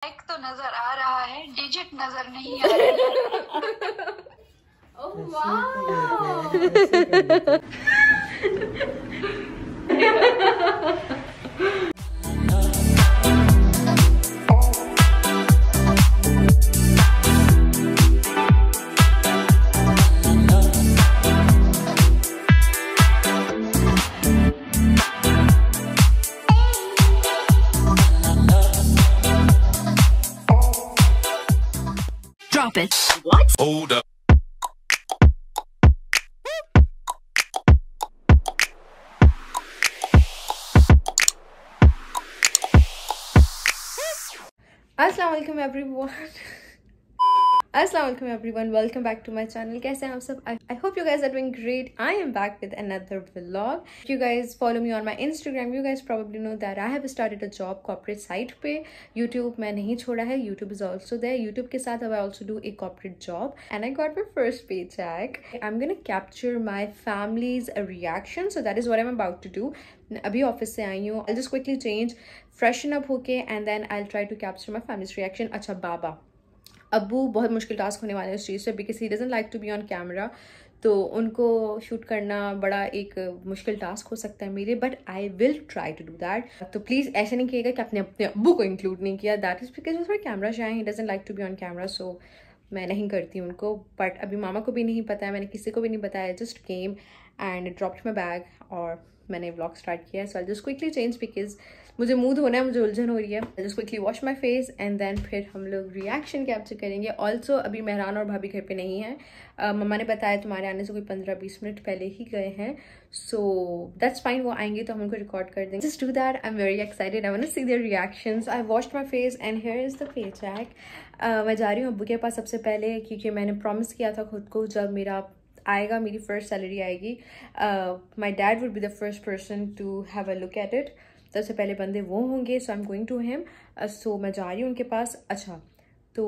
एक तो नजर आ रहा है, डिजिट नजर नहीं आ रही। ओह वाह। Drop it. What? Hold up. अस्सलाम वालेकुम everyone, welcome back to my channel. कैसे हैं आप सब? I hope you guys are doing great. I am back with another vlog. You guys follow me on my Instagram. You guys probably know that I have started a job corporate site पे। YouTube मैं नहीं छोड़ा है, YouTube is also there. YouTube के साथ अब I also do a corporate job and I got my first पे check. I am gonna capture my family's reaction, so that is what I am about to do. अभी office से आई हूँ, I just quickly change, freshen up होके and then I try to capture my family's reaction. अच्छा, बाबा अब्बू बहुत मुश्किल टास्क होने वाला है इस चीज़ से, because he doesn't like to be on camera. तो उनको शूट करना बड़ा एक मुश्किल टास्क हो सकता है मेरे, but I will try to do that. तो प्लीज़ ऐसे नहीं किएगा कि आपने अपने अब्बू को इंक्लूड नहीं किया। दैट इज़ बिकॉज वो थोड़ा camera shy, he doesn't like to be on camera, so मैं नहीं करती उनको। बट अभी मामा को भी नहीं पता है, मैंने किसी को भी नहीं बताया। Just came and dropped my bag और मैंने व्लॉग स्टार्ट किया है। So I just quickly change because मुझे मूड होना है, मुझे उलझन हो रही है। Just quickly wash my face and then फिर हम लोग रिएक्शन कैप्चर करेंगे। ऑल्सो अभी मेहरान और भाभी घर पे नहीं है। मम्मा ने बताया तुम्हारे आने से कोई 15-20 मिनट पहले ही गए हैं, सो दैट्स फाइन। वो आएंगे तो हम उनको रिकॉर्ड कर देंगे। Just do that, I am very excited, I want to see their reactions. I washed my face and here is the pay cheque. मैं जा रही हूँ अब्बू के पास सबसे पहले, क्योंकि मैंने प्रॉमिस किया था खुद को जब मेरा आएगा, मेरी फर्स्ट सैलरी आएगी, my dad would be the first person to have a look at it. सबसे पहले बंदे वो होंगे, so I am going to him. सो मैं जा रही हूँ उनके पास। अच्छा, तो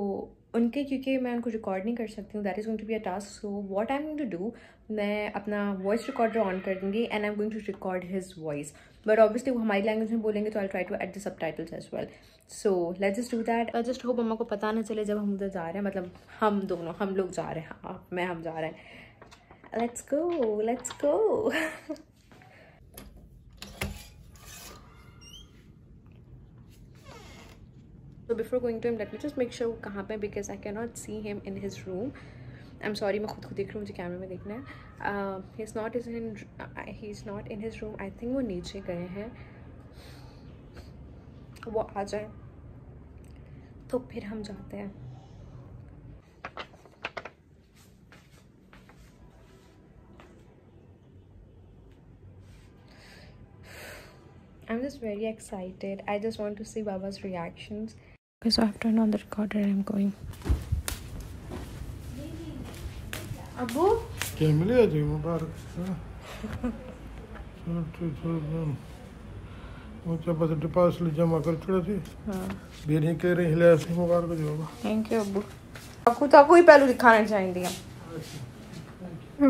उनके, क्योंकि मैं उनको रिकॉर्ड नहीं कर सकती हूँ, that is going to be a task. So what I am going to do, मैं अपना वॉइस रिकॉर्डर ऑन कर दूँगी and I am going to record his voice. But obviously वो हमारी लैंग्वेज में बोलेंगे, तो I try to add the subtitles as well. So let's just do that. I just hope मम्मा को पता ना चले जब हम उधर जा रहे हैं, मतलब हम दोनों, हम लोग जा रहे हैं, हम जा रहे हैं। Let's go, let's go. So before going to him, let me just make sure वो कहाँ पे, because I cannot see him in his room. I'm sorry, मैं खुद को देख रही हूँ, मुझे कैमरे में देखना है। He's not in his room. I think वो नीचे गए हैं। वो आ जाए तो फिर हम जाते हैं। I'm just very excited. I just want to see Baba's reactions. Okay, so I have turned on the recorder and I'm going. Abu? Cemile diyor mübarek. मुझे बस डिपॉजिट जमा कर छोड़ा थी। हाँ। बेनी कह रही हिला से मुबारक जो होगा। थैंक यू अब्बू। आपको ही पहले दिखाना चाहिए।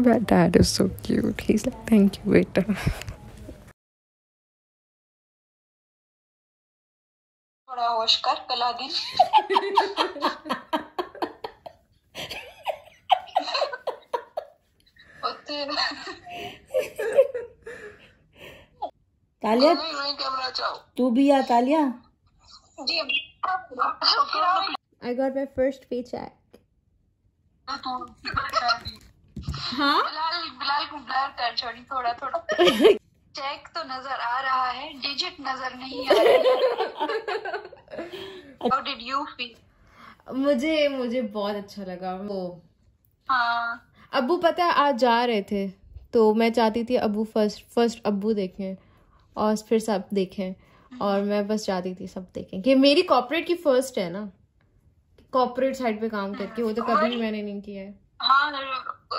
My dad is so cute. He's like, thank you, बेटा। थोड़ा होश कर, कला दिन। तालिया, तू भी आ तालिया। जी I got my first paycheck. हाँ? बिलाल को ब्लर कर छोड़ी थोड़ा थोड़ा। चेक तो नजर आ रहा है, डिजिट नजर नहीं आ रही। How did you feel? मुझे बहुत अच्छा लगा वो। हाँ। अब्बू पता है आज जा रहे थे, तो मैं चाहती थी अब्बू फर्स्ट अब्बू देखें और फिर सब देखें, और मैं बस चाहती थी सब देखें कि मेरी कॉर्पोरेट की फर्स्ट है ना, कॉर्पोरेट साइड पे काम करके, वो तो कभी भी मैंने नहीं किया है। हाँ,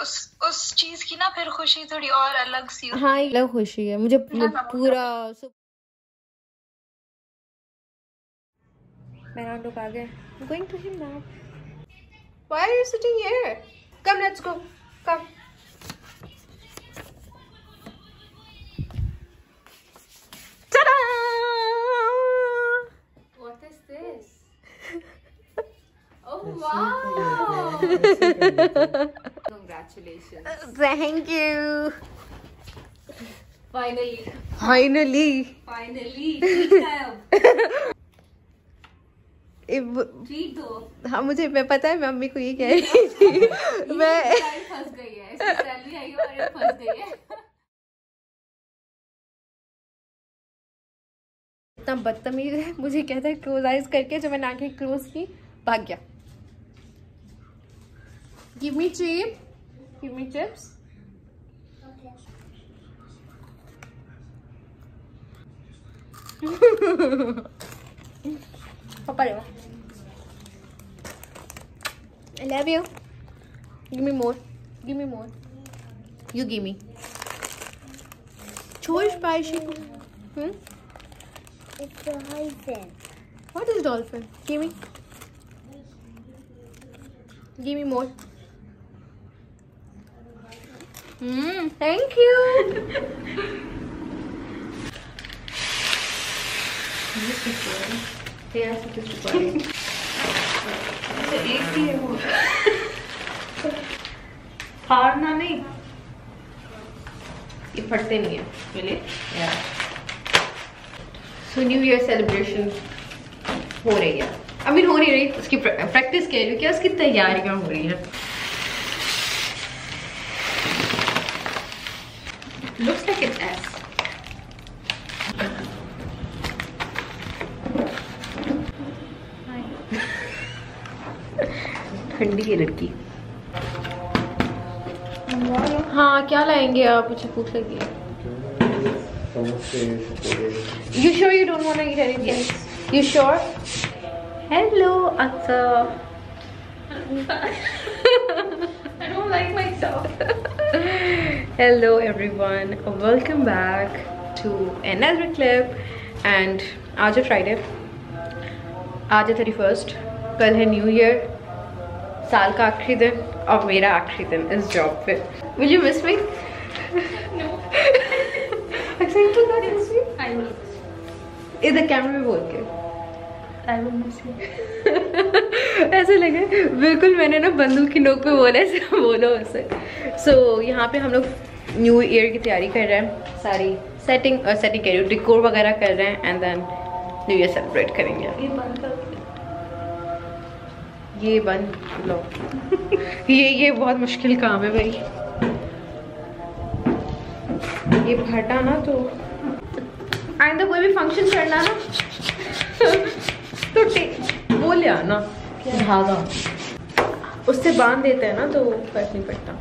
उस चीज की ना फिर खुशी थोड़ी और अलग सी। हाँ, अलग खुशी है मुझे पूरा। मेरा लोग आ गए। I'm going to him now. Why are you sitting here? Come, let's go. Come. Ta-da! What is this? Congratulations. Thank you. Finally. Treat दो। हाँ मुझे मैं पता है, मैं मम्मी को ये कह रही थी। मैं फंस गई है, इसकी सैलरी आई है और ये फंस गई है। इतना बदतमीज है, मुझे कहता है क्लोज आइज करके, जो मैंने आंखें क्लोज की भाग गया। Give me chips. पापा रे, I love you. Give me more. You give me. छोड़ spicy. It's a dolphin. What is dolphin? Give me more. Thank you. Yes, it is recording. एक ही है वो। हारना नहीं, ये फटते नहीं है really? Yeah. So New Year celebration हो रही है। I mean हो नहीं रही, उसकी प्रैक्टिस कह रही हूँ, क्या उसकी तैयारियां हो रही हैं। Looks like an S. ठंडी है लड़की। हाँ क्या लाएंगे आप? मुझे भूख लगी है। You sure you don't want to eat anything? Yes. You sure? Hello, Aksa. I don't like myself. Hello everyone, welcome back to another clip. And आज है Friday, आज है 31st, कल है न्यू ईयर, साल का आखिरी दिन और मेरा आखिरी दिन इस जॉब पे। Will you miss me? No. Excited to not miss me? I will. इधर कैमरे में बोल के। I will miss you. ऐसे लगे बिल्कुल मैंने ना बंदूक की नोक पे बोला, ऐसे बोलो उसे। सो यहाँ पे हम लोग न्यू ईयर की तैयारी कर रहे हैं, सारी सेटिंग कह रही हूँ, डिकोर वगैरह कर रहे हैं, and then new year celebrate करेंगे। ये बंद लो। ये बहुत मुश्किल काम है भाई, ये फटा ना तो आइंदा कोई भी फंक्शन करना ना तो वो ले आना धागा, उससे बांध देते हैं ना तो फर्क नहीं पड़ता।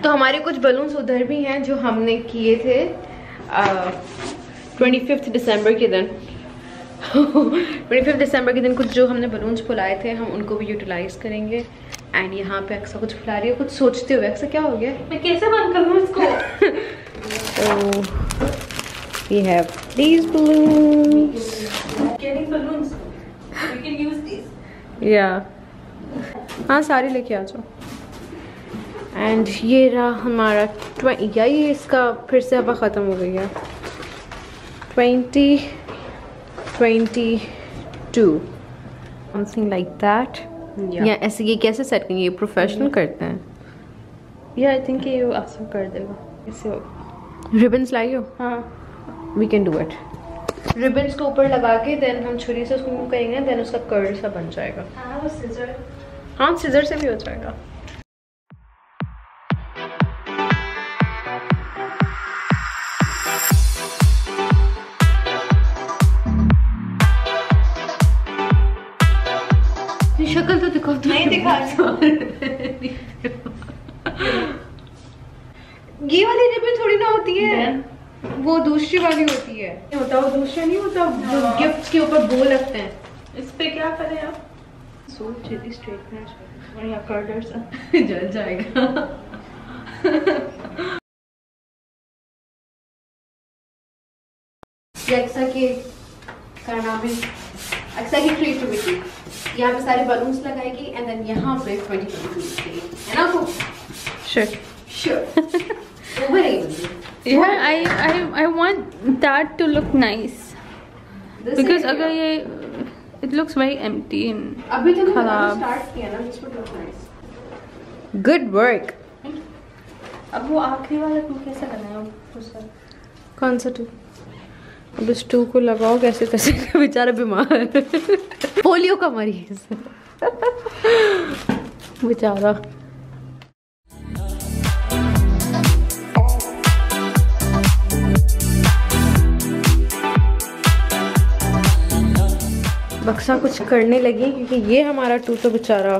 तो हमारे कुछ बलून्स उधर भी हैं जो हमने किए थे 25 दिसंबर के दिन। 25 दिसंबर के दिन कुछ जो हमने बलून्स फुलाए थे, हम उनको भी यूटिलाइज करेंगे। एंड यहाँ पे अक्सा कुछ फुला रही है, कुछ सोचते हुए। अक्सा क्या हो गया? मैं कैसे बंद करूँ इसको? So we have these balloons. Getting balloons. We can use these. Yeah. हाँ सारी लेके आ जाओ। एंड ये रहा हमारा या ये इसका फिर से हवा ख़त्म हो गई है। 2022 समथिंग लाइक दैट। या ऐसे ये कैसे सेट करेंगे? ये प्रोफेशनल करते हैं। Yeah, I think ये अच्छा कर देगा। ऐसे हो। रिबन्स लाइयो? हाँ। We can do it. Ribbons को ऊपर लगा के देन हम छुरी से उसको मूव करेंगे, देन उसका कर्ल सा बन जाएगा। हाँ सिजर से भी हो जाएगा। शक्ल तो दिखाओ। नहीं दिखा। ये वाली रिबन थोड़ी ना होती है, वो दूसरी वाली होती है। होता वो दूसरा नहीं होता जो गिफ्ट के ऊपर बो लगते हैं। इस पे क्या करें आप? सोच जल्दी स्ट्रेटनर और या कर्लर सा जल जाएगा। अक्सा के करना भी अक्सा की क्रिएटिविटी। यहाँ पे सारे बलून्स लगाएगी एंड देन यहाँ पे 2022 है ना? Sure sure. Over Yeah, I want that to look nice. Because अगर ये it looks very empty and अभी जब खराब. स्टार्ट किया ना, this would look nice. Good work. अब वो आखिरी वाला टू कैसे करना है उसका? कौन सा टू? अब इस टू को लगाओ कैसे कैसे, बेचारा बीमार है, पोलियो का मरीज बेचारा. बक्सा कुछ करने लगी क्योंकि ये हमारा टू तो बेचारा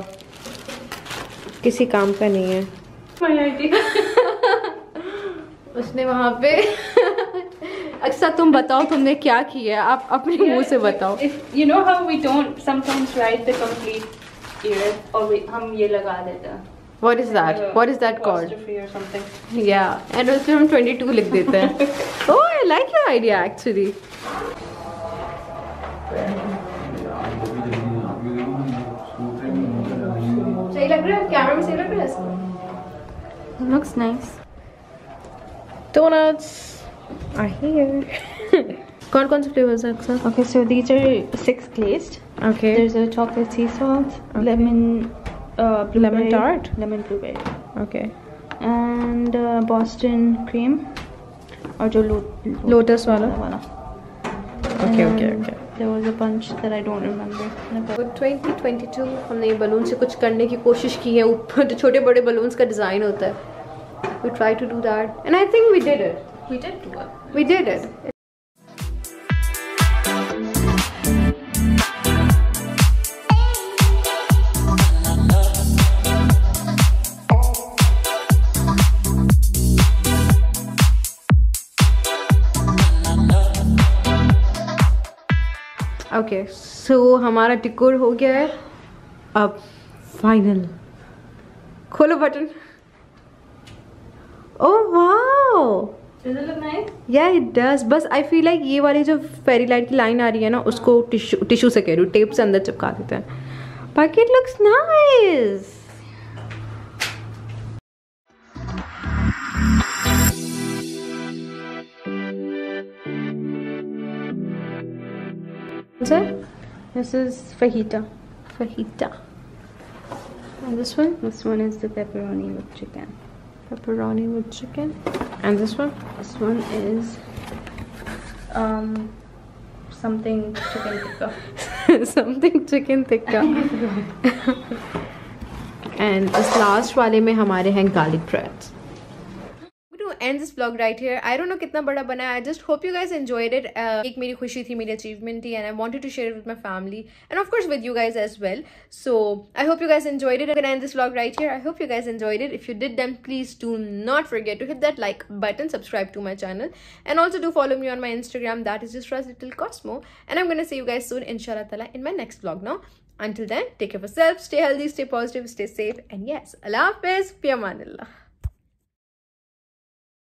किसी काम का नहीं है. उसने वहाँ पे अक्सर तुम बताओ तुमने क्या किया, आप अपने मुंह से बताओ. You know how we don't sometimes write the complete ear और हम ये लगा देते हैं. What is that? What is that called? Apostrophe or something. Yeah, and उसमें हम 22 लिख देते हैं. Oh, I like your idea actually. सही लग रहा है, कैमरा में सही लग रहा है. It looks nice. Donuts are here. कौन से flavors हैं अक्सर? Okay, so these are 6 glazed. Okay. There's a chocolate sea salt, lemon, blueberry, Lemon tart? lemon blueberry, Okay. and Boston cream, और जो Lotus वाला. Okay, okay, And okay. There was a bunch that I don't remember. 2022 हमने ये balloon से कुछ करने की कोशिश की है. ऊपर जो छोटे बड़े बलून्स का डिजाइन होता है, we try to do that and I think we did it. We did do it. We did it. Okay so हमारा डेकोर हो गया है. अब फाइनल खोलो button. Oh wow, Does it look nice? या इट डज. बस I feel like ये वाली जो फेरी लाइट की लाइन आ रही है ना, उसको टिश्यू से कह रही हूँ, टेप से अंदर चिपका देते हैं. बाकी it looks nice. This is fajita. Fajita. And this one? This one is the pepperoni with chicken. Pepperoni with chicken. And this one? This one is something chicken tikka. Something chicken tikka. And this last वाले में हमारे हैं garlic breads. To end this vlog right here. I don't know कितना बड़ा बना है. I just hope you guys enjoyed it. एक मेरी खुशी थी, मेरी achievement थी, and I wanted to share it with my family and of course with you guys as well. So I hope you guys enjoyed it. I'm gonna end this vlog right here. I hope you guys enjoyed it. If you did, then please do not forget to hit that like button, subscribe to my channel, and also do follow me on my Instagram. That is just Raz Little Cosmo. And I'm gonna see you guys soon, inshallah ta'ala, in my next vlog now. Until then, take care of yourself, stay healthy, stay positive, stay safe, and yes, Allah Hafiz, fi amanillah.